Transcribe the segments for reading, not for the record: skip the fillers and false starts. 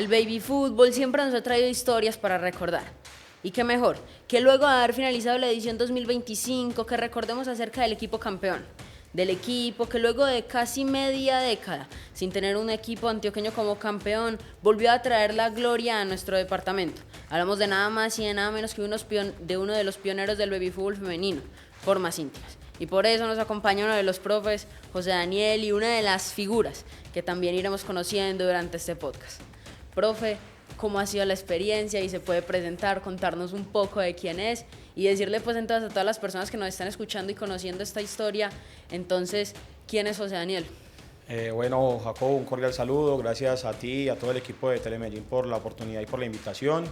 El baby fútbol siempre nos ha traído historias para recordar. Y qué mejor, que luego de haber finalizado la edición 2025, que recordemos acerca del equipo campeón. Del equipo que luego de casi media década, sin tener un equipo antioqueño como campeón, volvió a traer la gloria a nuestro departamento. Hablamos de nada más y de nada menos que de uno de los pioneros del baby fútbol femenino, Formas Íntimas. Y por eso nos acompaña uno de los profes, José Daniel, y una de las figuras que también iremos conociendo durante este podcast. Profe, ¿cómo ha sido la experiencia? Y se puede presentar, contarnos un poco de quién es y decirle pues entonces a todas las personas que nos están escuchando y conociendo esta historia, entonces, ¿quién es José Daniel? Bueno, Jacobo, un cordial saludo. Gracias a ti y a todo el equipo de Telemedellín por la oportunidad y por la invitación.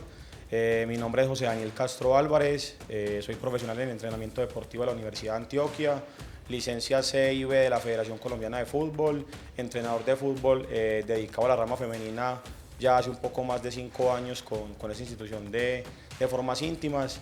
Mi nombre es José Daniel Castro Álvarez, soy profesional en entrenamiento deportivo de la Universidad de Antioquia, licencia C y B de la Federación Colombiana de Fútbol, entrenador de fútbol dedicado a la rama femenina ya hace un poco más de 5 años con esa institución de Formas Íntimas.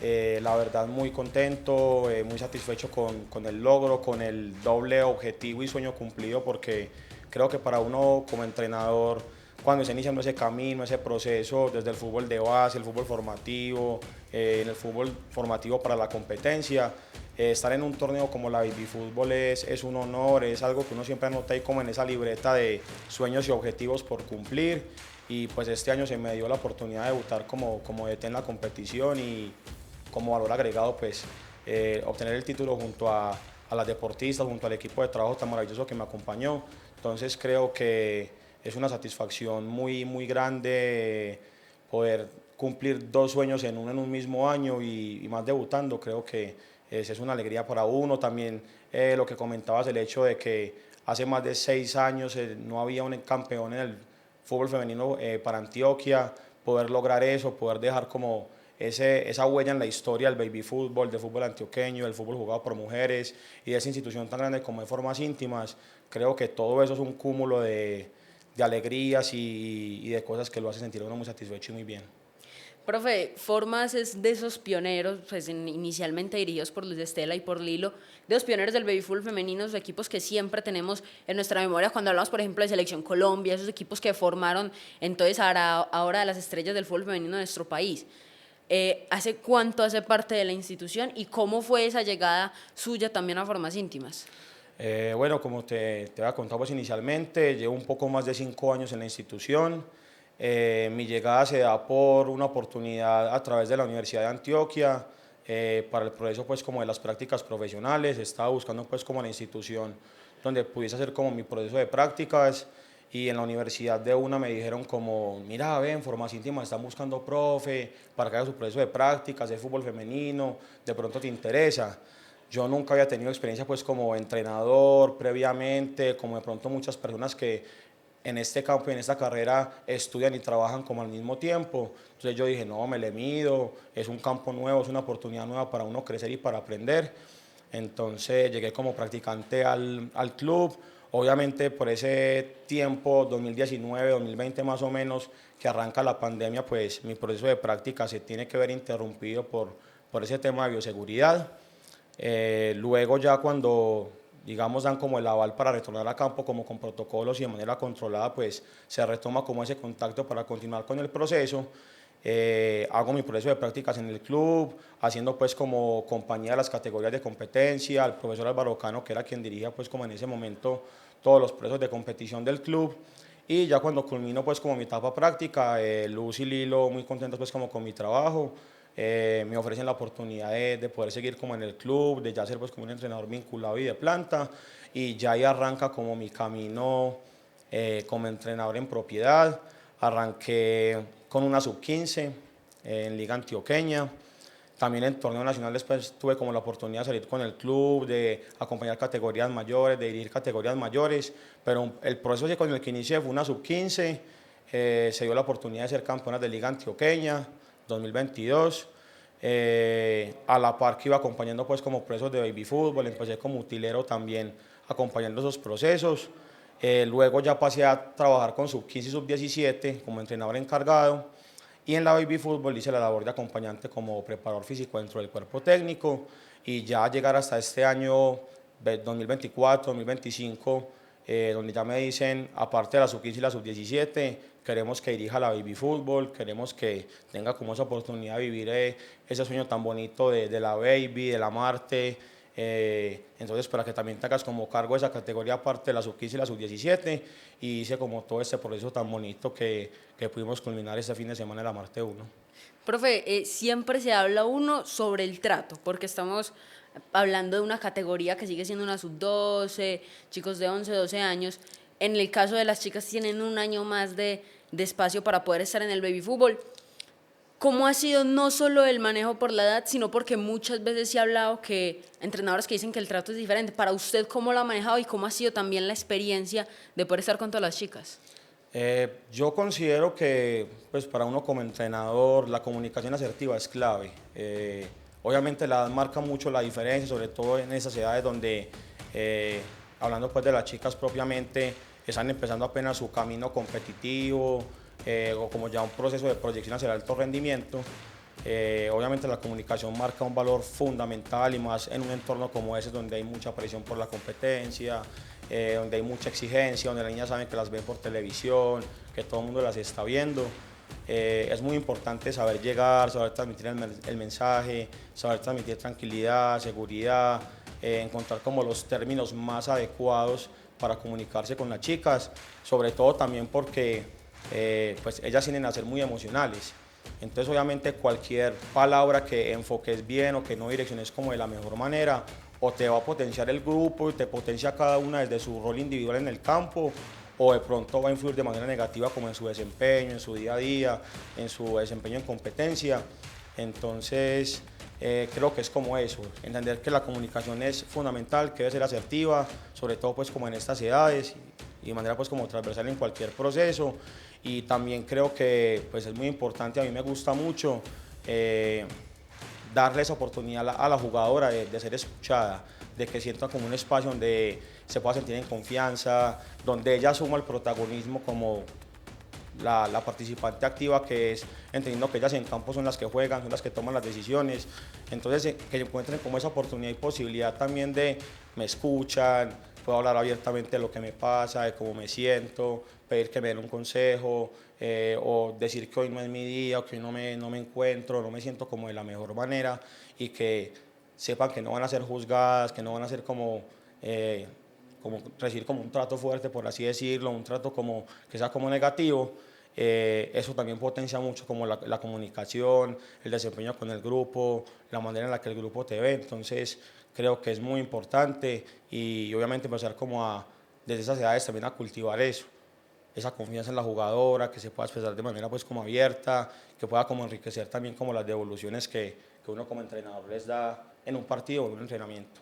La verdad muy contento, muy satisfecho con el logro, con el doble objetivo y sueño cumplido, porque creo que para uno como entrenador, cuando está iniciando ese camino, ese proceso, desde el fútbol de base, el fútbol formativo, en el fútbol formativo para la competencia, estar en un torneo como la Baby Fútbol es un honor, es algo que uno siempre anota ahí como en esa libreta de sueños y objetivos por cumplir. Y pues este año se me dio la oportunidad de debutar como DT en la competición y como valor agregado pues obtener el título junto a las deportistas, junto al equipo de trabajo tan maravilloso que me acompañó. Entonces creo que es una satisfacción muy grande poder cumplir 2 sueños en un mismo año y más debutando. Creo que es una alegría para uno. También lo que comentabas, el hecho de que hace más de 6 años no había un campeón en el fútbol femenino para Antioquia, poder lograr eso, poder dejar como esa huella en la historia del baby fútbol, del fútbol antioqueño, del fútbol jugado por mujeres y de esa institución tan grande como de Formas Íntimas. Creo que todo eso es un cúmulo de alegrías y de cosas que lo hace sentir a uno muy satisfecho y muy bien. Profe, Formas es de esos pioneros, pues inicialmente dirigidos por Luz Estela y por Lilo, de los pioneros del baby fútbol femenino, esos equipos que siempre tenemos en nuestra memoria cuando hablamos, por ejemplo, de Selección Colombia, esos equipos que formaron entonces ahora de las estrellas del fútbol femenino de nuestro país. ¿Hace cuánto hace parte de la institución y cómo fue esa llegada suya también a Formas Íntimas? Bueno, como te había contado pues inicialmente, llevo un poco más de 5 años en la institución. Mi llegada se da por una oportunidad a través de la Universidad de Antioquia para el proceso pues como de las prácticas profesionales. Estaba buscando pues como la institución donde pudiese hacer como mi proceso de prácticas y en la universidad de una me dijeron como, mira, ven, Formas Íntimas están buscando profe para que haga su proceso de prácticas de fútbol femenino, de pronto te interesa. Yo nunca había tenido experiencia pues como entrenador previamente, como de pronto muchas personas que en este campo y en esta carrera estudian y trabajan como al mismo tiempo. Entonces yo dije, no, me le mido, es un campo nuevo, es una oportunidad nueva para uno crecer y para aprender. Entonces llegué como practicante al club. Obviamente por ese tiempo, 2019, 2020 más o menos, que arranca la pandemia, pues mi proceso de práctica se tiene que ver interrumpido por ese tema de bioseguridad. Luego ya cuando, digamos, dan como el aval para retornar a campo como con protocolos y de manera controlada, pues se retoma como ese contacto para continuar con el proceso. Hago mi proceso de prácticas en el club, haciendo pues como compañía de las categorías de competencia, al profesor Álvaro Cano, que era quien dirigía pues como en ese momento todos los procesos de competición del club. Y ya cuando culmino pues como mi etapa práctica, Luz y Lilo muy contentos pues como con mi trabajo, me ofrecen la oportunidad de poder seguir como en el club, de ya ser pues como un entrenador vinculado y de planta, y ya ahí arranca como mi camino como entrenador en propiedad. Arranqué con una sub-15 en Liga Antioqueña. También en torneo nacional después tuve como la oportunidad de salir con el club, de acompañar categorías mayores, de dirigir categorías mayores, pero el proceso con el que inicié fue una sub-15, se dio la oportunidad de ser campeonas de Liga Antioqueña 2022, a la par que iba acompañando pues como procesos de baby fútbol, empecé como utilero también acompañando esos procesos. Luego ya pasé a trabajar con sub-15 y sub-17 como entrenador encargado, y en la baby fútbol hice la labor de acompañante como preparador físico dentro del cuerpo técnico, y ya llegar hasta este año 2024, 2025, donde ya me dicen, aparte de la sub-15 y la sub-17, queremos que dirija la baby fútbol, queremos que tenga como esa oportunidad de vivir ese sueño tan bonito de la baby, de la Marte. Entonces, para que también te hagas como cargo de esa categoría aparte de la sub-15 y la sub-17, y hice como todo este proceso tan bonito que pudimos culminar este fin de semana en la Marte 1. Profe, siempre se habla uno sobre el trato, porque estamos hablando de una categoría que sigue siendo una sub-12, chicos de 11, 12 años. En el caso de las chicas tienen un año más de espacio para poder estar en el baby fútbol. ¿Cómo ha sido no solo el manejo por la edad, sino porque muchas veces se ha hablado que entrenadores que dicen que el trato es diferente? Para usted, ¿cómo lo ha manejado y cómo ha sido también la experiencia de poder estar con todas las chicas? Yo considero que pues, para uno como entrenador la comunicación asertiva es clave. Obviamente la edad marca mucho la diferencia, sobre todo en esas edades donde, hablando pues de las chicas propiamente, están empezando apenas su camino competitivo o como ya un proceso de proyección hacia el alto rendimiento. Obviamente la comunicación marca un valor fundamental y más en un entorno como ese donde hay mucha presión por la competencia, donde hay mucha exigencia, donde las niñas saben que las ven por televisión, que todo el mundo las está viendo. Es muy importante saber llegar, saber transmitir el mensaje, saber transmitir tranquilidad, seguridad, encontrar como los términos más adecuados para comunicarse con las chicas, sobre todo también porque pues ellas tienden a ser muy emocionales. Entonces obviamente cualquier palabra que enfoques bien o que no direcciones como de la mejor manera, o te va a potenciar el grupo y te potencia cada una desde su rol individual en el campo, o de pronto va a influir de manera negativa como en su desempeño, en su día a día, en su desempeño en competencia. Entonces creo que es como eso, entender que la comunicación es fundamental, que debe ser asertiva, sobre todo pues como en estas edades y de manera pues como transversal en cualquier proceso. Y también creo que pues es muy importante, a mí me gusta mucho darle esa oportunidad a la jugadora de ser escuchada, de que sienta como un espacio donde se pueda sentir en confianza, donde ella asuma el protagonismo como la participante activa que es, entendiendo que ellas en campo son las que juegan, son las que toman las decisiones. Entonces que encuentren como esa oportunidad y posibilidad también de me escuchan, puedo hablar abiertamente de lo que me pasa, de cómo me siento, pedir que me den un consejo, o decir que hoy no es mi día, o que hoy no me encuentro, no me siento como de la mejor manera, y que sepan que no van a ser juzgadas, que no van a ser como recibir como un trato fuerte, por así decirlo, un trato como que sea como negativo. Eso también potencia mucho como la comunicación, el desempeño con el grupo, la manera en la que el grupo te ve. Entonces creo que es muy importante y obviamente empezar desde esas edades también a cultivar eso, esa confianza en la jugadora, que se pueda expresar de manera pues como abierta, que pueda como enriquecer también como las devoluciones que uno como entrenador les da en un partido o en un entrenamiento.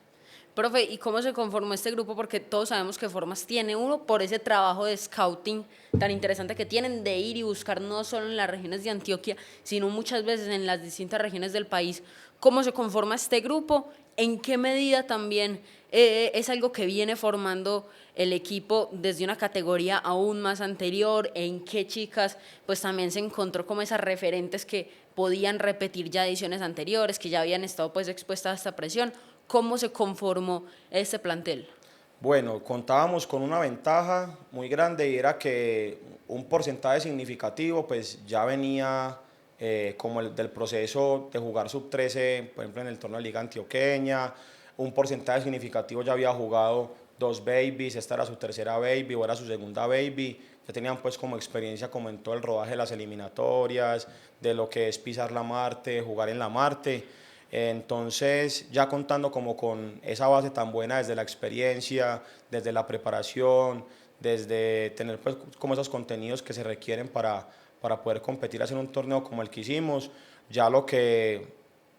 Profe, ¿y cómo se conformó este grupo? Porque todos sabemos que Formas tiene uno por ese trabajo de scouting tan interesante que tienen de ir y buscar no solo en las regiones de Antioquia, sino muchas veces en las distintas regiones del país. ¿Cómo se conforma este grupo? ¿En qué medida también es algo que viene formando el equipo desde una categoría aún más anterior? ¿En qué chicas pues también se encontró como esas referentes que podían repetir ya ediciones anteriores, que ya habían estado pues expuestas a esta presión? ¿Cómo se conformó este plantel? Bueno, contábamos con una ventaja muy grande y era que un porcentaje significativo pues ya venía como del proceso de jugar sub-13, por ejemplo en el torneo de Liga Antioqueña, un porcentaje significativo ya había jugado 2 babies, esta era su tercera baby o era su segunda baby, ya tenían pues como experiencia como en todo el rodaje de las eliminatorias, de lo que es pisar la Marte, jugar en la Marte. Entonces, ya contando como con esa base tan buena desde la experiencia, desde la preparación, desde tener pues como esos contenidos que se requieren para poder competir en un torneo como el que hicimos, ya lo que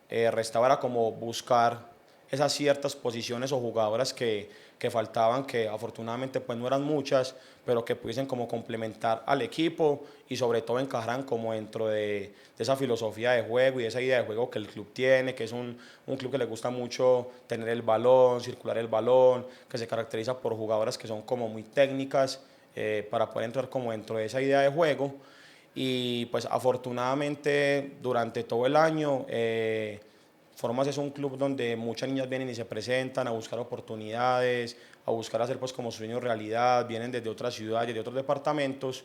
restaba era como buscar esas ciertas posiciones o jugadoras que faltaban, que afortunadamente pues no eran muchas, pero que pudiesen como complementar al equipo y sobre todo encajaran como dentro de esa filosofía de juego y de esa idea de juego que el club tiene, que es un club que le gusta mucho tener el balón, circular el balón, que se caracteriza por jugadoras que son como muy técnicas para poder entrar como dentro de esa idea de juego. Y pues afortunadamente durante todo el año Formas es un club donde muchas niñas vienen y se presentan a buscar oportunidades, a buscar hacer pues como su sueño realidad, vienen desde otras ciudades, de otros departamentos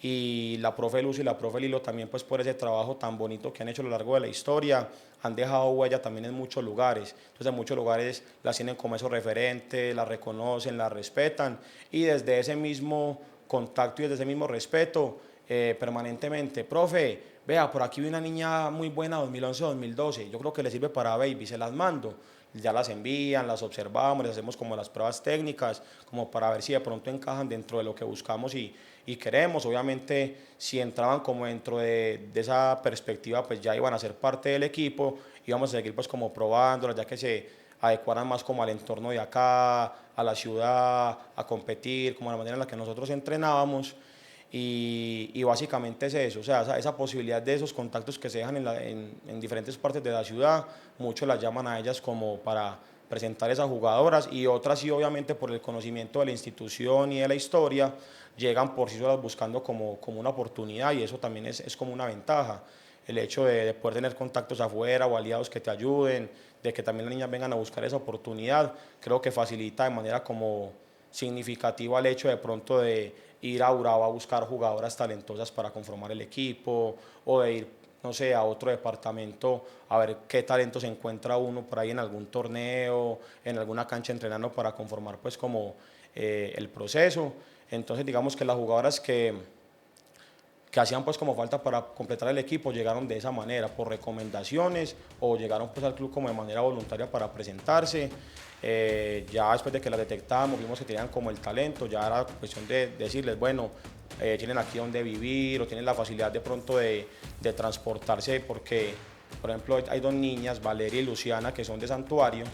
y la profe Luz y la profe Lilo también pues por ese trabajo tan bonito que han hecho a lo largo de la historia, han dejado huella también en muchos lugares. Entonces en muchos lugares las tienen como esos referentes, las reconocen, las respetan y desde ese mismo contacto y desde ese mismo respeto permanentemente, profe, vea, por aquí vi una niña muy buena 2011-2012, yo creo que le sirve para baby, se las mando. Ya las envían, las observamos, les hacemos como las pruebas técnicas, como para ver si de pronto encajan dentro de lo que buscamos y queremos. Obviamente, si entraban como dentro de esa perspectiva, pues ya iban a ser parte del equipo, íbamos a seguir pues como probándolas, ya que se adecuaran más como al entorno de acá, a la ciudad, a competir, como a la manera en la que nosotros entrenábamos. Y básicamente es eso, o sea, esa posibilidad de esos contactos que se dejan en diferentes partes de la ciudad, muchos las llaman a ellas como para presentar esas jugadoras y otras sí obviamente por el conocimiento de la institución y de la historia, llegan por sí solas buscando como una oportunidad y eso también es como una ventaja, el hecho de poder tener contactos afuera o aliados que te ayuden, de que también las niñas vengan a buscar esa oportunidad, creo que facilita de manera como significativa el hecho de pronto de ir a Urabá a buscar jugadoras talentosas para conformar el equipo o de ir, no sé, a otro departamento a ver qué talento se encuentra uno por ahí en algún torneo, en alguna cancha entrenando para conformar pues como el proceso. Entonces digamos que las jugadoras que hacían pues como falta para completar el equipo llegaron de esa manera, por recomendaciones o llegaron pues al club como de manera voluntaria para presentarse. Ya después de que las detectamos, vimos que tenían como el talento, ya era cuestión de decirles, bueno, tienen aquí donde vivir o tienen la facilidad de pronto de transportarse porque, por ejemplo, hay dos niñas, Valeria y Luciana, que son de Santuario,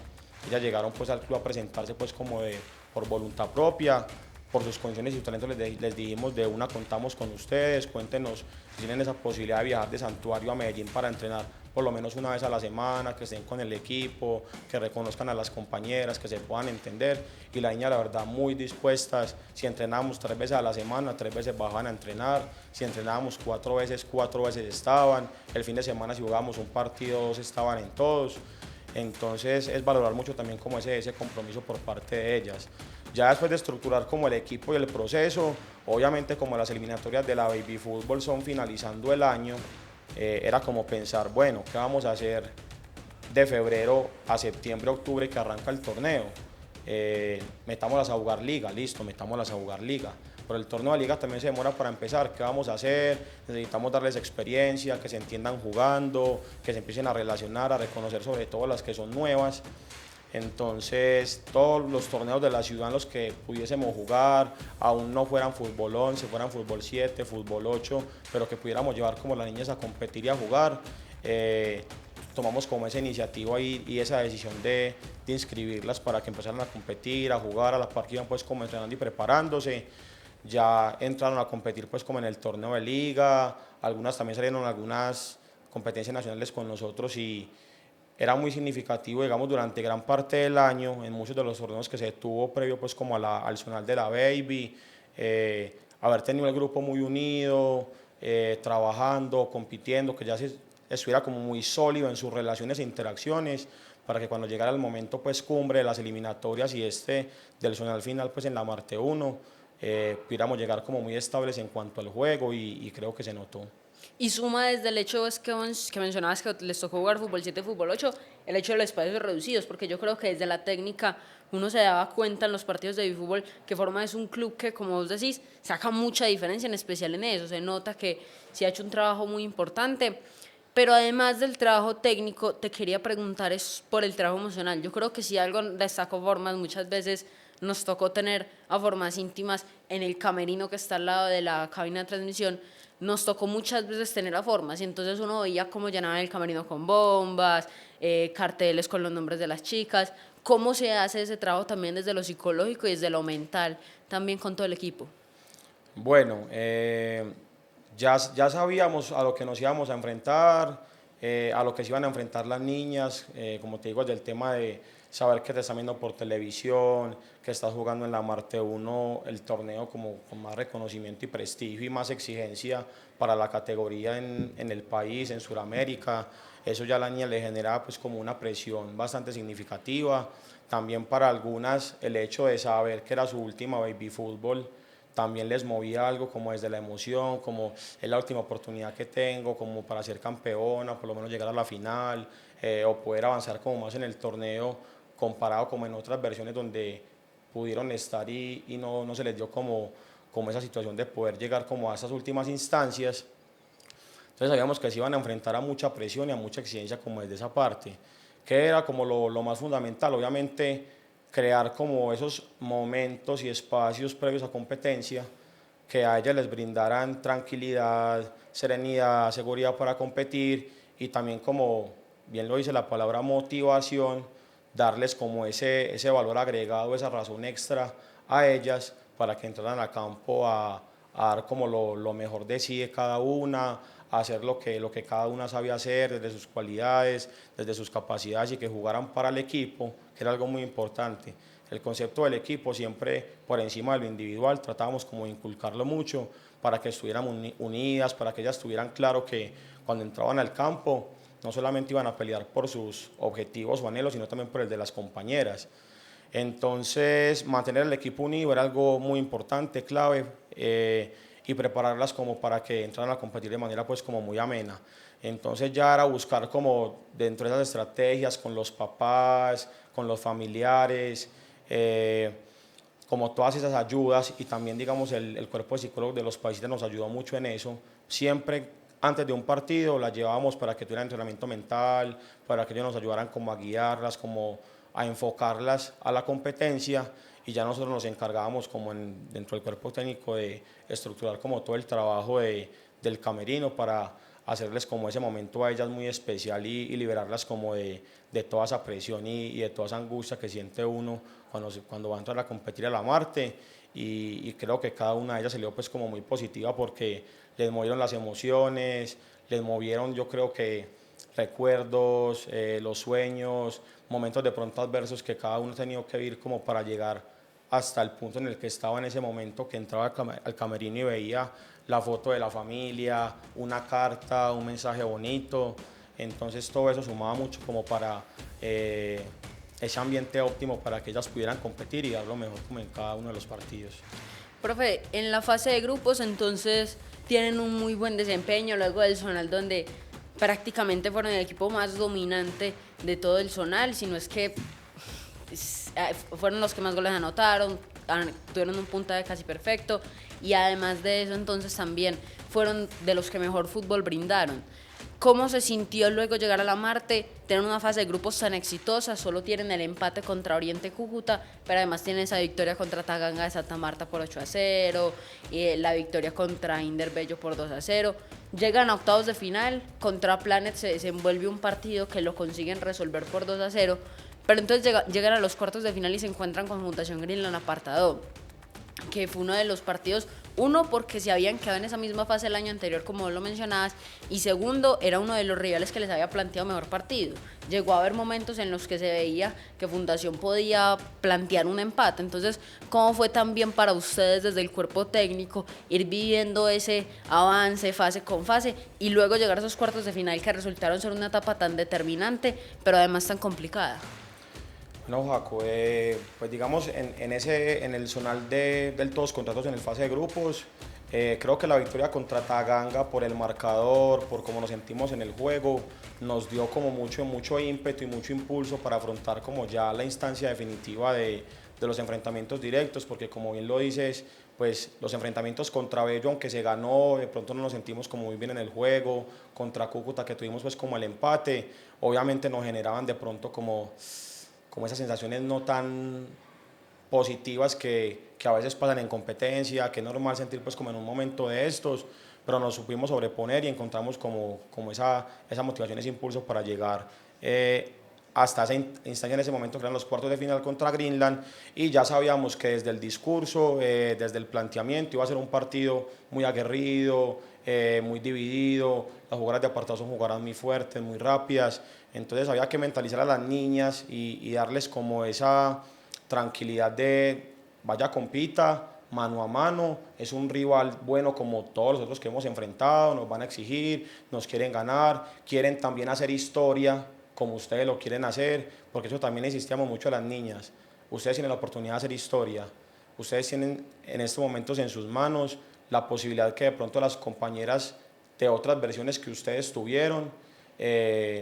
ellas llegaron pues al club a presentarse pues como por voluntad propia, por sus condiciones y su talento les dijimos de una contamos con ustedes, cuéntenos si tienen esa posibilidad de viajar de Santuario a Medellín para entrenar por lo menos una vez a la semana, que estén con el equipo, que reconozcan a las compañeras, que se puedan entender y la niña la verdad muy dispuestas, si entrenábamos 3 veces a la semana, 3 veces bajaban a entrenar, si entrenábamos 4 veces estaban, el fin de semana si jugábamos un partido 2 estaban en todos. Entonces es valorar mucho también como ese compromiso por parte de ellas. Ya después de estructurar como el equipo y el proceso, obviamente como las eliminatorias de la Baby Fútbol son finalizando el año, era como pensar, bueno, ¿qué vamos a hacer de febrero a septiembre, octubre que arranca el torneo? Metámoslas a jugar liga, listo, metámoslas a jugar liga. Pero el torneo de liga también se demora para empezar. ¿Qué vamos a hacer? Necesitamos darles experiencia, que se entiendan jugando, que se empiecen a relacionar, a reconocer sobre todo las que son nuevas. Entonces, todos los torneos de la ciudad en los que pudiésemos jugar, aún no fueran fútbol 11, fueran fútbol 7, fútbol 8, pero que pudiéramos llevar como las niñas a competir y a jugar, tomamos como esa iniciativa y esa decisión de inscribirlas para que empezaran a competir, a jugar, a la par que iban pues como entrenando y preparándose. Ya entraron a competir pues como en el torneo de liga, algunas también salieron en algunas competencias nacionales con nosotros y era muy significativo, digamos, durante gran parte del año, en muchos de los torneos que se tuvo previo pues como al zonal de la Baby, haber tenido el grupo muy unido, trabajando, compitiendo, que ya estuviera como muy sólido en sus relaciones e interacciones, para que cuando llegara el momento pues cumbre de las eliminatorias y del zonal final pues en la Marte 1, pudiéramos llegar como muy estables en cuanto al juego y creo que se notó. Y suma desde el hecho es que mencionabas que les tocó jugar fútbol 7, fútbol 8, el hecho de los espacios reducidos, porque yo creo que desde la técnica uno se daba cuenta en los partidos de fútbol que Forma es un club que, como vos decís, saca mucha diferencia, en especial en eso, se nota que se ha hecho un trabajo muy importante. Pero además del trabajo técnico, te quería preguntar es por el trabajo emocional. Yo creo que si algo destacó Formas, muchas veces nos tocó tener a Formas íntimas en el camerino que está al lado de la cabina de transmisión, nos tocó muchas veces tener a Formas y entonces uno veía cómo llenaban el camerino con bombas, carteles con los nombres de las chicas, cómo se hace ese trabajo también desde lo psicológico y desde lo mental, también con todo el equipo. Bueno, ya sabíamos a lo que nos íbamos a enfrentar, a lo que se iban a enfrentar las niñas, como te digo, del tema de saber que te están viendo por televisión, que estás jugando en la Marte 1, el torneo como con más reconocimiento y prestigio y más exigencia para la categoría en el país, en Sudamérica. Eso ya a la niña le genera pues como una presión bastante significativa. También para algunas el hecho de saber que era su última baby fútbol también les movía algo como desde la emoción, como es la última oportunidad que tengo, como para ser campeona, por lo menos llegar a la final, o poder avanzar como más en el torneo comparado como en otras versiones donde pudieron estar y no se les dio como esa situación de poder llegar como a esas últimas instancias. Entonces sabíamos que se iban a enfrentar a mucha presión y a mucha exigencia como desde esa parte, que era como lo más fundamental, obviamente crear como esos momentos y espacios previos a competencia que a ellas les brindaran tranquilidad, serenidad, seguridad para competir y también como bien lo dice la palabra motivación, darles como ese valor agregado, esa razón extra a ellas para que entraran a campo a dar como lo mejor de sí de cada una, a hacer lo que cada una sabe hacer desde sus cualidades, desde sus capacidades y que jugaran para el equipo, que era algo muy importante. El concepto del equipo siempre por encima de lo individual, tratábamos como de inculcarlo mucho para que estuvieran unidas, para que ellas tuvieran claro que cuando entraban al campo no solamente iban a pelear por sus objetivos o anhelos, sino también por el de las compañeras. Entonces, mantener el equipo unido era algo muy importante, clave, y prepararlas como para que entraran a competir de manera pues como muy amena. Entonces ya era buscar como dentro de esas estrategias con los papás, con los familiares, como todas esas ayudas y también digamos el cuerpo de psicólogos de los países nos ayudó mucho en eso. Siempre antes de un partido las llevábamos para que tuvieran entrenamiento mental, para que ellos nos ayudaran como a guiarlas, como a enfocarlas a la competencia y ya nosotros nos encargábamos como dentro del cuerpo técnico de estructurar como todo el trabajo del camerino para hacerles como ese momento a ellas muy especial y liberarlas como de toda esa presión y de toda esa angustia que siente uno cuando va a entrar a competir a la Marte y creo que cada una de ellas salió pues como muy positiva porque les movieron las emociones, les movieron yo creo que recuerdos, los sueños, momentos de pronto adversos que cada uno ha tenido que vivir como para llegar hasta el punto en el que estaba en ese momento, que entraba al camerino y veía la foto de la familia, una carta, un mensaje bonito. Entonces todo eso sumaba mucho como para ese ambiente óptimo para que ellas pudieran competir y dar lo mejor como en cada uno de los partidos. Profe, en la fase de grupos entonces tienen un muy buen desempeño luego del zonal donde prácticamente fueron el equipo más dominante de todo el zonal, si no es que fueron los que más goles anotaron, tuvieron un puntaje casi perfecto y además de eso entonces también fueron de los que mejor fútbol brindaron. ¿Cómo se sintió luego llegar a la Marte, tener una fase de grupos tan exitosa? Solo tienen el empate contra Oriente Cúcuta, pero además tienen esa victoria contra Taganga de Santa Marta por 8-0, y la victoria contra Inder Bello por 2-0. Llegan a octavos de final, contra Planet se desenvuelve un partido que lo consiguen resolver por 2-0, pero entonces llegan a los cuartos de final y se encuentran con Fundación Greenland Apartado, que fue uno de los partidos, uno porque se habían quedado en esa misma fase el año anterior como lo mencionabas, y segundo era uno de los rivales que les había planteado mejor partido. Llegó a haber momentos en los que se veía que Fundación podía plantear un empate. Entonces, ¿cómo fue también para ustedes desde el cuerpo técnico ir viviendo ese avance fase con fase y luego llegar a esos cuartos de final que resultaron ser una etapa tan determinante pero además tan complicada? No, Jaco, pues digamos en el zonal del todos contra todos en el fase de grupos, creo que la victoria contra Taganga por el marcador, por cómo nos sentimos en el juego, nos dio como mucho ímpetu y mucho impulso para afrontar como ya la instancia definitiva de los enfrentamientos directos, porque como bien lo dices, pues los enfrentamientos contra Bello, aunque se ganó, de pronto no nos sentimos como muy bien en el juego, contra Cúcuta que tuvimos pues como el empate, obviamente nos generaban de pronto como esas sensaciones no tan positivas que a veces pasan en competencia, que es normal sentir pues como en un momento de estos, pero nos supimos sobreponer y encontramos como esa motivación, ese impulso para llegar hasta esa instancia en ese momento que eran los cuartos de final contra Greenland y ya sabíamos que desde el discurso, desde el planteamiento iba a ser un partido muy aguerrido, muy dividido, las jugadas de apartado son jugadas muy fuertes, muy rápidas, entonces había que mentalizar a las niñas y darles como esa tranquilidad de vaya compita, mano a mano, es un rival bueno como todos los otros que hemos enfrentado, nos van a exigir, nos quieren ganar, quieren también hacer historia como ustedes lo quieren hacer, porque eso también insistíamos mucho a las niñas, ustedes tienen la oportunidad de hacer historia, ustedes tienen en estos momentos en sus manos la posibilidad que de pronto las compañeras de otras versiones que ustedes tuvieron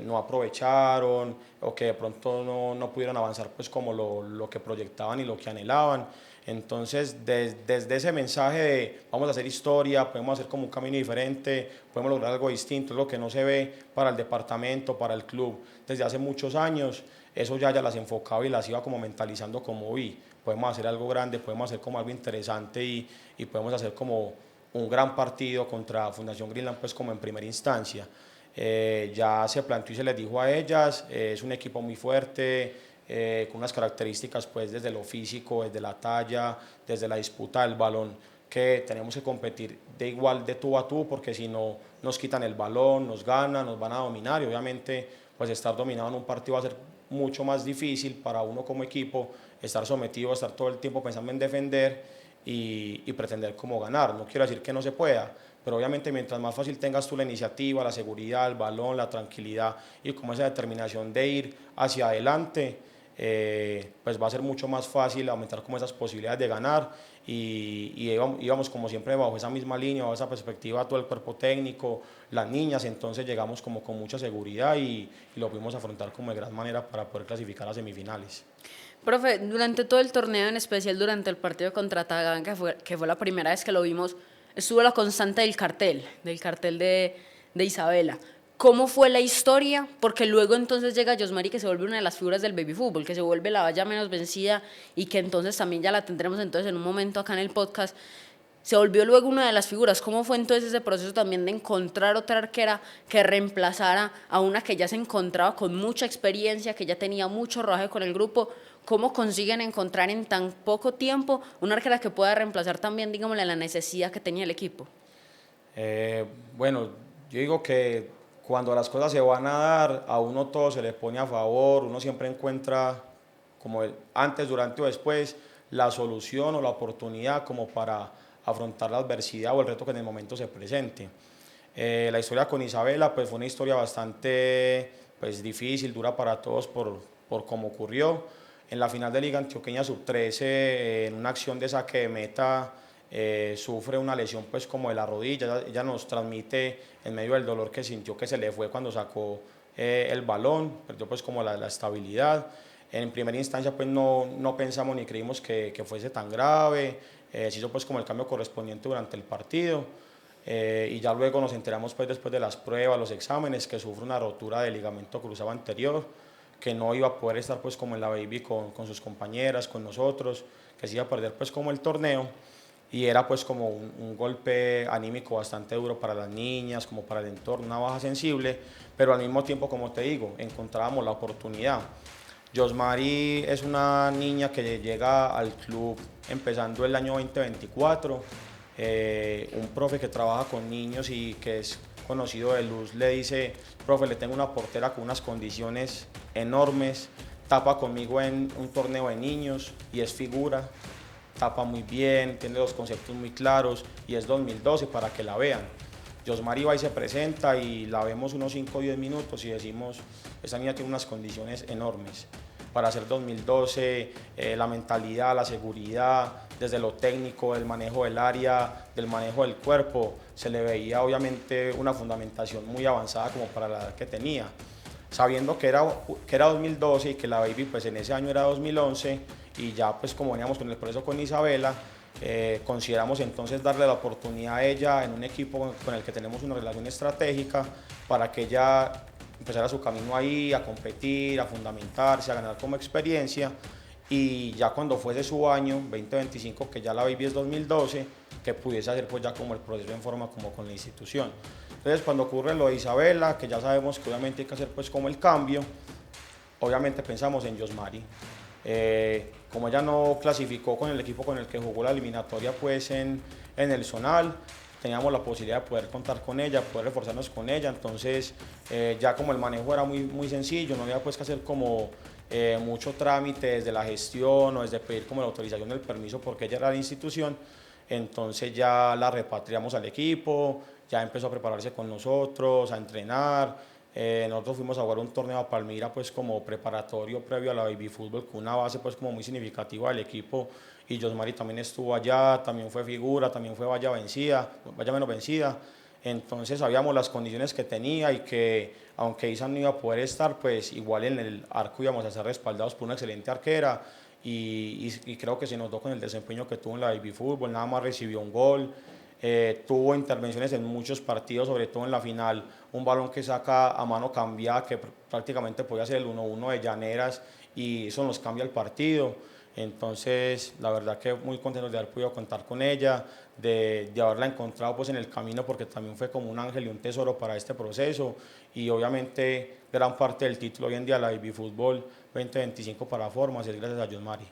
no aprovecharon o que de pronto no pudieron avanzar pues como lo que proyectaban y lo que anhelaban. Entonces, desde ese mensaje de vamos a hacer historia, podemos hacer como un camino diferente, podemos lograr algo distinto, es lo que no se ve para el departamento, para el club desde hace muchos años, eso ya las enfocaba y las iba como mentalizando como, uy, podemos hacer algo grande, podemos hacer como algo interesante y podemos hacer como un gran partido contra Fundación Greenland pues como en primera instancia. Ya se planteó y se les dijo a ellas, es un equipo muy fuerte, con unas características pues desde lo físico, desde la talla, desde la disputa del balón, que tenemos que competir de igual de tú a tú, porque si no nos quitan el balón, nos ganan, nos van a dominar y obviamente pues estar dominado en un partido va a ser mucho más difícil para uno como equipo, estar sometido, estar todo el tiempo pensando en defender y pretender como ganar. No quiero decir que no se pueda, pero obviamente mientras más fácil tengas tú la iniciativa, la seguridad, el balón, la tranquilidad y como esa determinación de ir hacia adelante, pues va a ser mucho más fácil aumentar como esas posibilidades de ganar y íbamos como siempre bajo esa misma línea, bajo esa perspectiva, todo el cuerpo técnico, las niñas, entonces llegamos como con mucha seguridad y lo pudimos afrontar como de gran manera para poder clasificar a semifinales. Profe, durante todo el torneo, en especial durante el partido contra Tagaán, que fue la primera vez que lo vimos, estuvo la constante del cartel de Isabela. ¿Cómo fue la historia? Porque luego entonces llega Yosmari, que se vuelve una de las figuras del baby fútbol, que se vuelve la valla menos vencida y que entonces también ya la tendremos entonces en un momento acá en el podcast. Se volvió luego una de las figuras. ¿Cómo fue entonces ese proceso también de encontrar otra arquera que reemplazara a una que ya se encontraba con mucha experiencia, que ya tenía mucho rodaje con el grupo? ¿Cómo consiguen encontrar en tan poco tiempo una arquera que pueda reemplazar también, digámosle, la necesidad que tenía el equipo? Bueno, yo digo que cuando las cosas se van a dar, a uno todo se le pone a favor, uno siempre encuentra, como antes, durante o después, la solución o la oportunidad como para afrontar la adversidad o el reto que en el momento se presente. La historia con Isabela pues fue una historia bastante pues, difícil, dura para todos por cómo ocurrió. En la final de Liga Antioqueña Sub-13, en una acción de saque de meta, sufre una lesión pues como de la rodilla, ella nos transmite en medio del dolor que sintió que se le fue cuando sacó el balón, perdió pues como la estabilidad. En primera instancia pues no pensamos ni creímos que fuese tan grave, se hizo pues como el cambio correspondiente durante el partido y ya luego nos enteramos pues después de las pruebas, los exámenes, que sufre una rotura de ligamento cruzado anterior, que no iba a poder estar pues como en la baby con sus compañeras, con nosotros, que se iba a perder pues como el torneo y era pues como un golpe anímico bastante duro para las niñas, como para el entorno, una baja sensible, pero al mismo tiempo, como te digo, encontrábamos la oportunidad. Yosmari es una niña que llega al club empezando el año 2024, un profe que trabaja con niños y que es conocido de Luz le dice, profe, le tengo una portera con unas condiciones enormes, tapa conmigo en un torneo de niños y es figura, tapa muy bien, tiene los conceptos muy claros y es 2012 para que la vean. Yosmari va y se presenta y la vemos unos 5 o 10 minutos y decimos, esta niña tiene unas condiciones enormes. Para hacer 2012, la mentalidad, la seguridad, desde lo técnico, el manejo del área, del manejo del cuerpo, se le veía obviamente una fundamentación muy avanzada como para la edad que tenía. Sabiendo que era 2012 y que la baby pues en ese año era 2011 y ya pues como veníamos con el proceso con Isabela, consideramos entonces darle la oportunidad a ella en un equipo con el que tenemos una relación estratégica para que ella empezara su camino ahí, a competir, a fundamentarse, a ganar como experiencia y ya cuando fuese su año 2025, que ya la baby es 2012, que pudiese hacer pues ya como el proceso en forma como con la institución. Entonces cuando ocurre lo de Isabela, que ya sabemos que obviamente hay que hacer pues como el cambio, obviamente pensamos en Yosmari. Como ella no clasificó con el equipo con el que jugó la eliminatoria pues en el zonal, teníamos la posibilidad de poder contar con ella, poder reforzarnos con ella, entonces ya como el manejo era muy sencillo, no había pues que hacer como mucho trámite desde la gestión o desde pedir como la autorización del permiso porque ella era la institución, entonces ya la repatriamos al equipo, ya empezó a prepararse con nosotros, a entrenar, Nosotros fuimos a jugar un torneo a Palmira pues como preparatorio previo a la baby fútbol con una base pues como muy significativa del equipo y Josmari también estuvo allá, también fue figura, también fue valla menos vencida. Entonces sabíamos las condiciones que tenía y que aunque Isan no iba a poder estar, pues igual en el arco íbamos a ser respaldados por una excelente arquera y creo que se notó con el desempeño que tuvo en la baby fútbol, nada más recibió un gol. Tuvo intervenciones en muchos partidos, sobre todo en la final, un balón que saca a mano cambiada que prácticamente podía ser el 1-1 de Llaneras y eso nos cambia el partido. Entonces, la verdad que muy contento de haber podido contar con ella, de haberla encontrado pues en el camino porque también fue como un ángel y un tesoro para este proceso y obviamente gran parte del título hoy en día la Baby Fútbol 2025 para Formas es gracias a Josmari.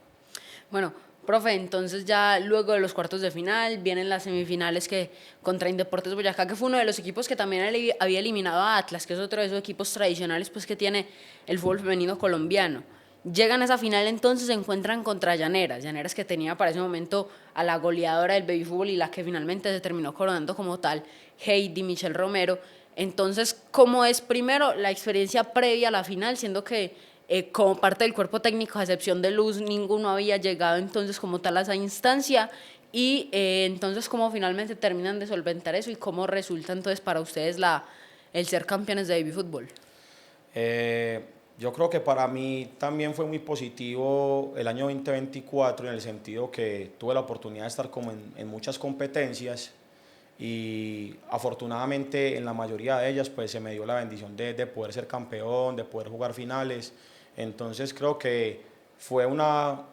Bueno, profe, entonces ya luego de los cuartos de final vienen las semifinales que contra Indeportes Boyacá, que fue uno de los equipos que también había eliminado a Atlas, que es otro de esos equipos tradicionales pues que tiene el fútbol femenino colombiano. Llegan a esa final, entonces se encuentran contra Llaneras que tenía para ese momento a la goleadora del baby fútbol y la que finalmente se terminó coronando como tal, Heidi Michelle Romero. Entonces, ¿cómo es primero la experiencia previa a la final, siendo que como parte del cuerpo técnico, a excepción de Luz, ninguno había llegado entonces como tal a esa instancia? Y entonces, ¿cómo finalmente terminan de solventar eso y cómo resulta entonces para ustedes el ser campeones de baby fútbol? Yo creo que para mí también fue muy positivo el año 2024 en el sentido que tuve la oportunidad de estar como en muchas competencias y afortunadamente en la mayoría de ellas pues se me dio la bendición de poder ser campeón, de poder jugar finales. Entonces creo que fue una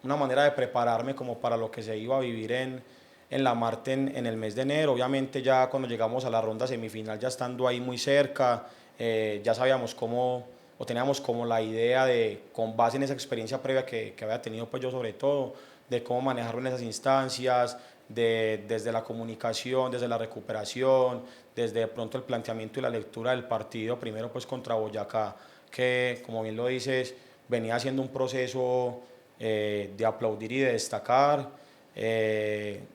manera de prepararme como para lo que se iba a vivir en la Marte en el mes de enero. Obviamente ya cuando llegamos a la ronda semifinal, ya estando ahí muy cerca, ya sabíamos cómo, o teníamos como la idea de, con base en esa experiencia previa que había tenido pues yo sobre todo, de cómo manejarlo en esas instancias, desde la comunicación, desde la recuperación, desde de pronto el planteamiento y la lectura del partido, primero pues contra Boyacá, que como bien lo dices, venía haciendo un proceso de aplaudir y de destacar.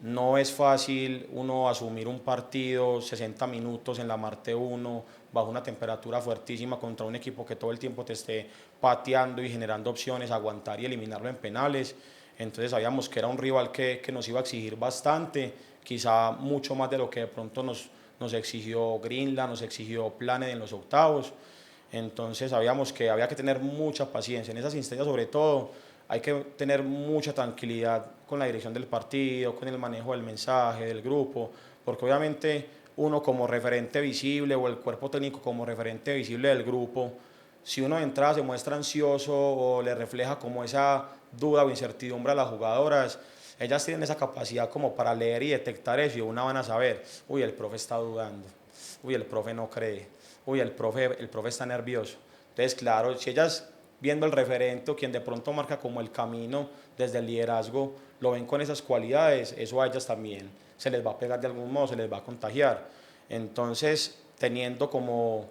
No es fácil uno asumir un partido 60 minutos en la Marte 1 bajo una temperatura fuertísima contra un equipo que todo el tiempo te esté pateando y generando opciones, aguantar y eliminarlo en penales. Entonces sabíamos que era un rival que nos iba a exigir bastante, quizá mucho más de lo que de pronto nos exigió Greenland, nos exigió Planet en los octavos. Entonces sabíamos que había que tener mucha paciencia en esas instancias, sobre todo hay que tener mucha tranquilidad con la dirección del partido, con el manejo del mensaje, del grupo, porque obviamente uno como referente visible o el cuerpo técnico como referente visible del grupo, si uno de entrada se muestra ansioso o le refleja como esa duda o incertidumbre a las jugadoras, ellas tienen esa capacidad como para leer y detectar eso y una van a saber, uy, el profe está dudando, uy, el profe no cree, uy, el profe está nervioso. Entonces, claro, si ellas viendo el referente o quien de pronto marca como el camino desde el liderazgo, lo ven con esas cualidades, eso a ellas también se les va a pegar de algún modo, se les va a contagiar. Entonces, teniendo como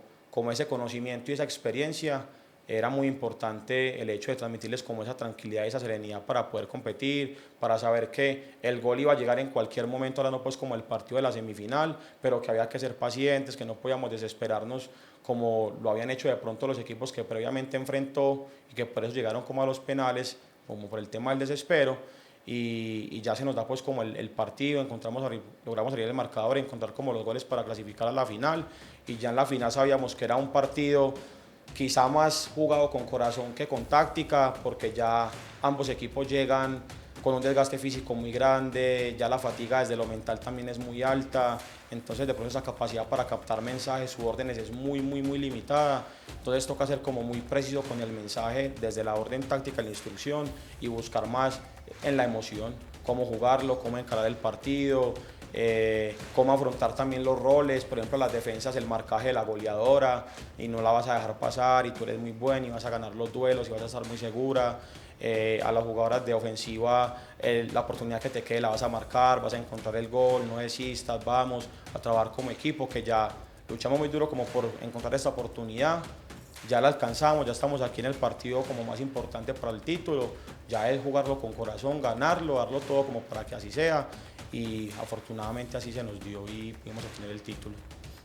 ese conocimiento y esa experiencia, era muy importante el hecho de transmitirles como esa tranquilidad y esa serenidad para poder competir, para saber que el gol iba a llegar en cualquier momento, ahora no pues como el partido de la semifinal, pero que había que ser pacientes, que no podíamos desesperarnos como lo habían hecho de pronto los equipos que previamente enfrentó y que por eso llegaron como a los penales, como por el tema del desespero, y ya se nos da pues como el partido, logramos abrir el marcador, encontrar como los goles para clasificar a la final, y ya en la final sabíamos que era un partido quizá más jugado con corazón que con táctica, porque ya ambos equipos llegan con un desgaste físico muy grande, ya la fatiga desde lo mental también es muy alta, entonces de pronto esa capacidad para captar mensajes u órdenes es muy limitada, entonces toca ser como muy preciso con el mensaje desde la orden táctica, la instrucción y buscar más en la emoción, cómo jugarlo, cómo encarar el partido, cómo afrontar también los roles, por ejemplo las defensas, el marcaje de la goleadora y no la vas a dejar pasar y tú eres muy bueno y vas a ganar los duelos y vas a estar muy segura. A las jugadoras de ofensiva, la oportunidad que te quede la vas a marcar, vas a encontrar el gol, no desistas, vamos a trabajar como equipo, que ya luchamos muy duro como por encontrar esta oportunidad, ya la alcanzamos, ya estamos aquí en el partido como más importante para el título, ya es jugarlo con corazón, ganarlo, darlo todo como para que así sea y afortunadamente así se nos dio y pudimos obtener el título.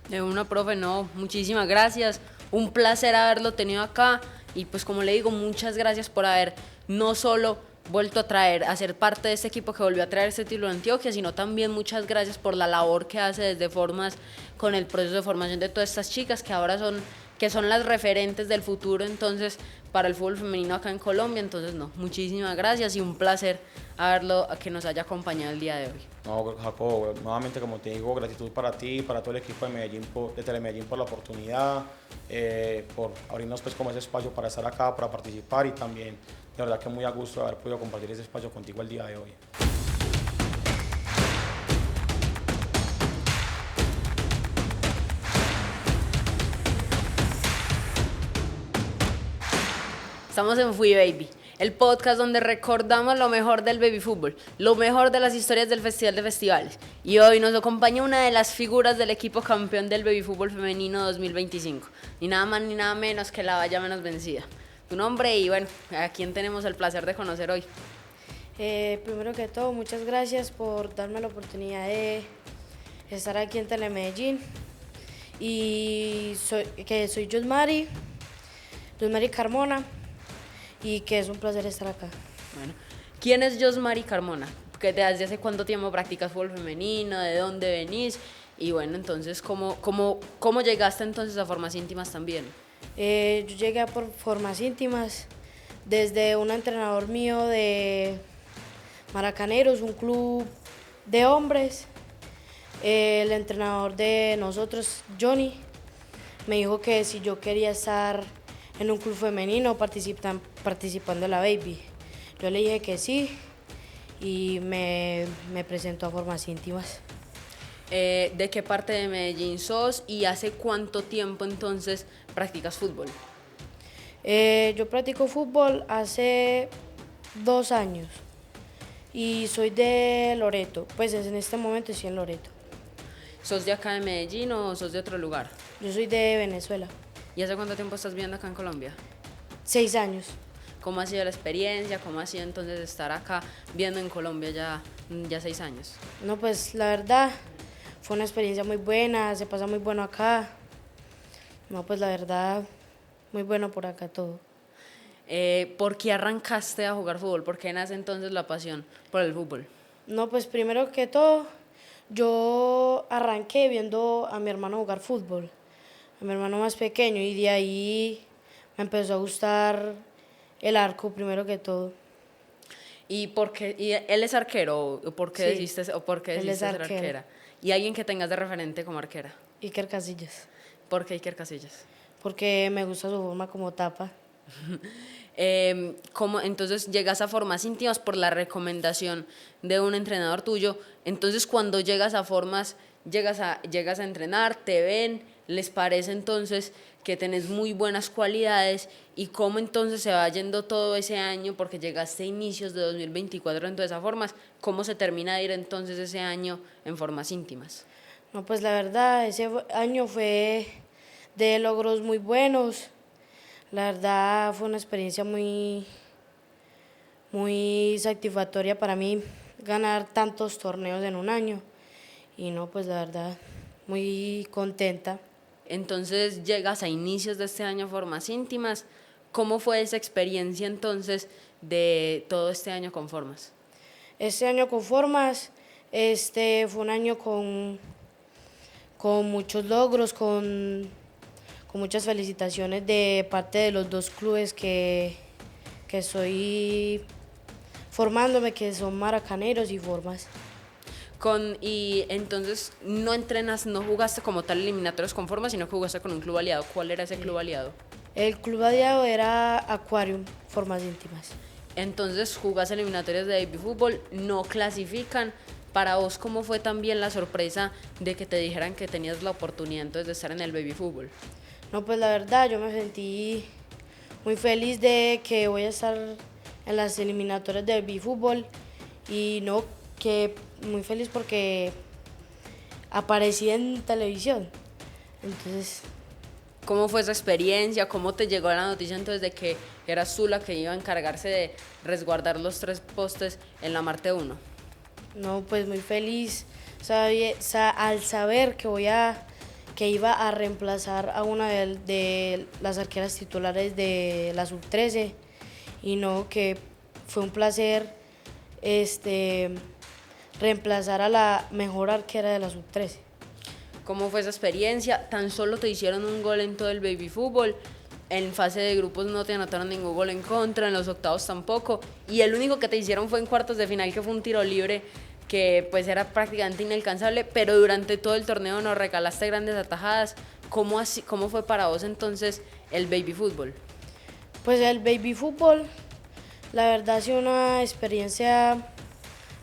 De una, profe, no, muchísimas gracias. Un placer haberlo tenido acá y pues como le digo, muchas gracias por haber no solo vuelto a ser parte de este equipo que volvió a traer este título a Antioquia, sino también muchas gracias por la labor que hace desde Formas con el proceso de formación de todas estas chicas que ahora son las referentes del futuro entonces para el fútbol femenino acá en Colombia. Entonces no, muchísimas gracias y un placer que nos haya acompañado el día de hoy. No, Jacobo, nuevamente como te digo, gratitud para ti, para todo el equipo de Medellín, de Telemedellín por la oportunidad, por abrirnos pues como ese espacio para estar acá, para participar y también de verdad que muy a gusto de haber podido compartir ese espacio contigo el día de hoy. Estamos en Fui Baby, el podcast donde recordamos lo mejor del baby fútbol, lo mejor de las historias del Festival de Festivales. Y hoy nos acompaña una de las figuras del equipo campeón del baby fútbol femenino 2025. Ni nada más ni nada menos que la Valla Menos Vencida. Tu nombre y bueno, a quién tenemos el placer de conocer hoy. Primero que todo, muchas gracias por darme la oportunidad de estar aquí en Telemedellín. Y soy Yosmari Carmona. Y que es un placer estar acá. Bueno, ¿quién es Yosmari Carmona? ¿Desde hace cuánto tiempo practicas fútbol femenino? ¿De dónde venís? Y bueno, entonces, ¿cómo llegaste entonces a Formas Íntimas también? Yo llegué a Formas Íntimas desde un entrenador mío de Maracaneros, un club de hombres. El entrenador de nosotros, Johnny, me dijo que si yo quería estar en un club femenino participando en la Baby. Yo le dije que sí y me presentó a Formas Íntimas. ¿De qué parte de Medellín sos y hace cuánto tiempo entonces practicas fútbol? Yo practico fútbol hace 2 años y soy de Loreto, pues en este momento estoy en Loreto. ¿Sos de acá de Medellín o sos de otro lugar? Yo soy de Venezuela. ¿Y hace cuánto tiempo estás viviendo acá en Colombia? 6 años. ¿Cómo ha sido la experiencia? ¿Cómo ha sido entonces estar acá viviendo en Colombia ya 6 años? No, pues la verdad fue una experiencia muy buena, se pasa muy bueno acá. No, pues la verdad, muy bueno por acá todo. ¿Por qué arrancaste a jugar fútbol? ¿Por qué nace entonces la pasión por el fútbol? No, pues primero que todo, yo arranqué viendo a mi hermano jugar fútbol, a mi hermano más pequeño, y de ahí me empezó a gustar el arco primero que todo. ¿Y por qué? ¿Y él es arquero? ¿O por qué Sí, decidiste ser arquera? ¿Y alguien que tengas de referente como arquera? Iker Casillas. ¿Por qué Iker Casillas? Porque me gusta su forma como tapa. ¿Cómo entonces llegas a Formas Íntimas por la recomendación de un entrenador tuyo? Entonces cuando llegas a Formas, llegas a entrenar, te ven, les parece entonces que tenés muy buenas cualidades, y cómo entonces se va yendo todo ese año, porque llegaste a inicios de 2024 en todas esas Formas. ¿Cómo se termina de ir entonces ese año en Formas Íntimas? No, pues la verdad, ese año fue de logros muy buenos. La verdad fue una experiencia muy satisfactoria para mí ganar tantos torneos en un año. Y no, pues la verdad, muy contenta. Entonces llegas a inicios de este año a Formas Íntimas. ¿Cómo fue esa experiencia entonces de todo este año con Formas? Este año con Formas, fue un año con muchos logros, con muchas felicitaciones de parte de los 2 clubes que estoy formándome, que son Maracaneros y Formas. Y entonces no jugaste como tal eliminatorios con Formas, sino que jugaste con un club aliado. ¿Cuál era ese club aliado? El club aliado era Aquarium, Formas Íntimas. Entonces jugás eliminatorias de baby fútbol, no clasifican. Para vos, ¿cómo fue también la sorpresa de que te dijeran que tenías la oportunidad entonces de estar en el baby fútbol? No, pues la verdad, yo me sentí muy feliz de que voy a estar en las eliminatorias del baby fútbol, y no, que muy feliz porque aparecí en televisión. Entonces, ¿cómo fue esa experiencia? ¿Cómo te llegó la noticia entonces de que eras tú la que iba a encargarse de resguardar los 3 postes en la Marte 1? no, pues muy feliz al saber que voy a que iba a reemplazar a una de las arqueras titulares de la sub-13 y no, que fue un placer reemplazar a la mejor arquera de la sub-13. ¿Cómo fue esa experiencia? Tan solo te hicieron un gol en todo el baby fútbol. En fase de grupos no te anotaron ningún gol en contra, en los octavos tampoco. Y el único que te hicieron fue en cuartos de final, que fue un tiro libre que pues era prácticamente inalcanzable, pero durante todo el torneo nos regalaste grandes atajadas. ¿Cómo fue para vos entonces el baby fútbol? Pues el baby fútbol, la verdad ha sido una experiencia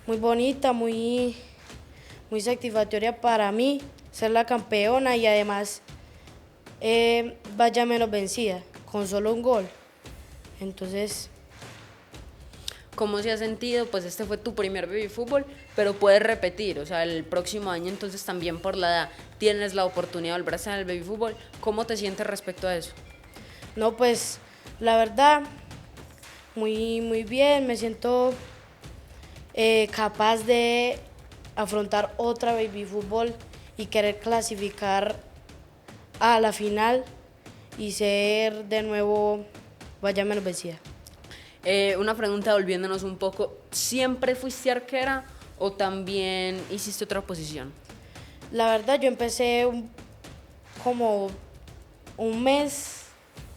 muy bonita, muy satisfactoria para mí, ser la campeona y además vaya menos vencida, con solo un gol. Entonces, ¿cómo se ha sentido? Pues este fue tu primer baby fútbol, pero puedes repetir, o sea, el próximo año entonces también por la edad tienes la oportunidad de volver a estar en el baby fútbol. ¿Cómo te sientes respecto a eso? no, pues la verdad, muy bien, me siento capaz de afrontar otra baby fútbol y querer clasificar a la final y ser de nuevo vaya menos vencida. Una pregunta volviéndonos un poco, ¿siempre fuiste arquera o también hiciste otra posición? La verdad, yo empecé como un mes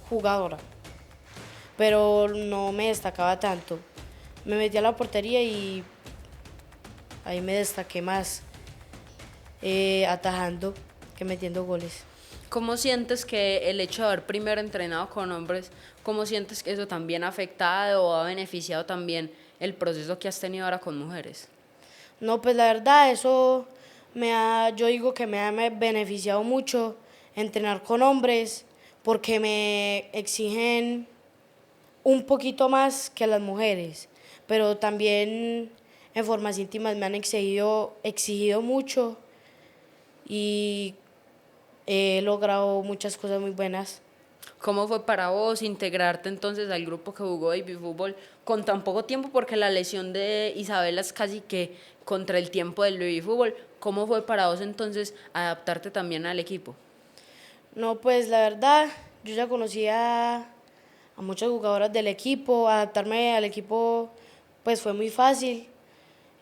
jugadora, pero no me destacaba tanto. Me metí a la portería y ahí me destaqué más atajando que metiendo goles. ¿Cómo sientes que el hecho de haber primero entrenado con hombres, cómo sientes que eso también ha afectado o ha beneficiado también el proceso que has tenido ahora con mujeres? No, pues la verdad, eso yo digo que me ha beneficiado mucho entrenar con hombres porque me exigen un poquito más que las mujeres, pero también en formas íntimas me han exigido mucho y he logrado muchas cosas muy buenas. ¿Cómo fue para vos integrarte entonces al grupo que jugó baby fútbol con tan poco tiempo? Porque la lesión de Isabela es casi que contra el tiempo del baby fútbol. ¿Cómo fue para vos entonces adaptarte también al equipo? No, pues la verdad, yo ya conocía a muchas jugadoras del equipo, adaptarme al equipo pues fue muy fácil.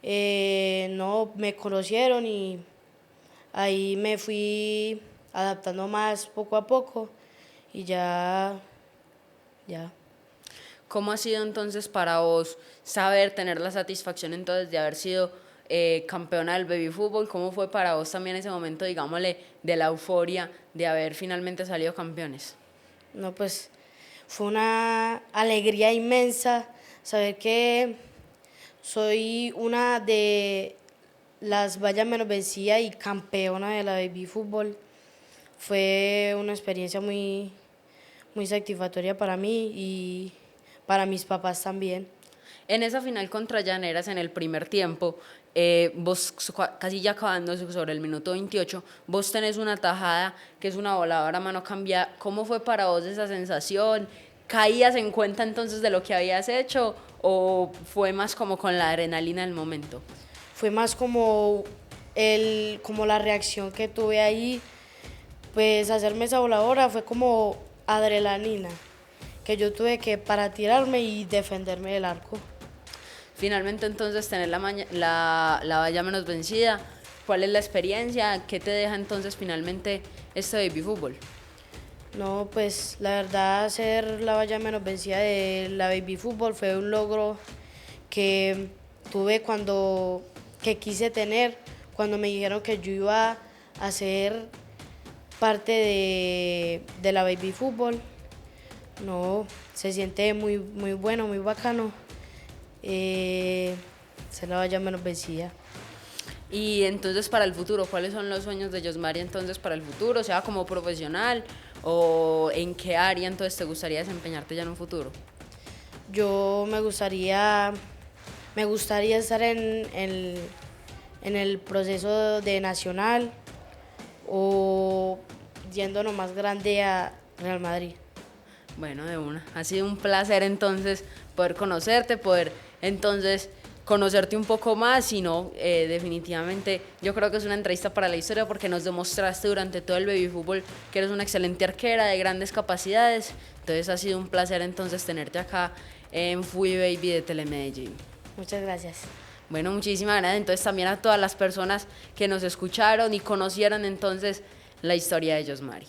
No, me conocieron y ahí me fui adaptando más poco a poco y ya. ¿Cómo ha sido entonces para vos tener la satisfacción entonces de haber sido campeona del baby fútbol? ¿Cómo fue para vos también ese momento, digámosle, de la euforia de haber finalmente salido campeones? No, pues fue una alegría inmensa saber que soy una de las vallas menos vencidas y campeona de la baby fútbol. Fue una experiencia muy satisfactoria para mí y para mis papás también. En esa final contra Llaneras en el primer tiempo, vos casi ya acabando sobre el minuto 28, vos tenés una tajada que es una voladora a mano cambiada. ¿Cómo fue para vos esa sensación? ¿Caías en cuenta entonces de lo que habías hecho o fue más como con la adrenalina del momento? Fue más como la reacción que tuve ahí, pues hacerme esa voladora fue como adrenalina, que yo tuve que para tirarme y defenderme del arco. Finalmente entonces tener la valla menos vencida, ¿cuál es la experiencia? ¿Qué te deja entonces finalmente este baby fútbol? No, pues la verdad ser la valla menos vencida de la baby fútbol fue un logro que tuve que quise tener cuando me dijeron que yo iba a ser parte de la baby fútbol. No, se siente muy bueno, muy bacano. Se la vaya menos vencida. Y entonces para el futuro, ¿cuáles son los sueños de Yosmari entonces para el futuro? ¿Sea como profesional o en qué área entonces te gustaría desempeñarte ya en un futuro? Yo me gustaría estar en el proceso de Nacional o yéndonos más grande a Real Madrid. Bueno, de una. Ha sido un placer entonces poder conocerte, poder entonces conocerte un poco más, sino definitivamente yo creo que es una entrevista para la historia porque nos demostraste durante todo el baby fútbol que eres una excelente arquera de grandes capacidades. Entonces ha sido un placer entonces tenerte acá en Fui Baby de Telemedellín. Muchas gracias. Bueno, muchísimas gracias entonces también a todas las personas que nos escucharon y conocieron entonces la historia de Josmari.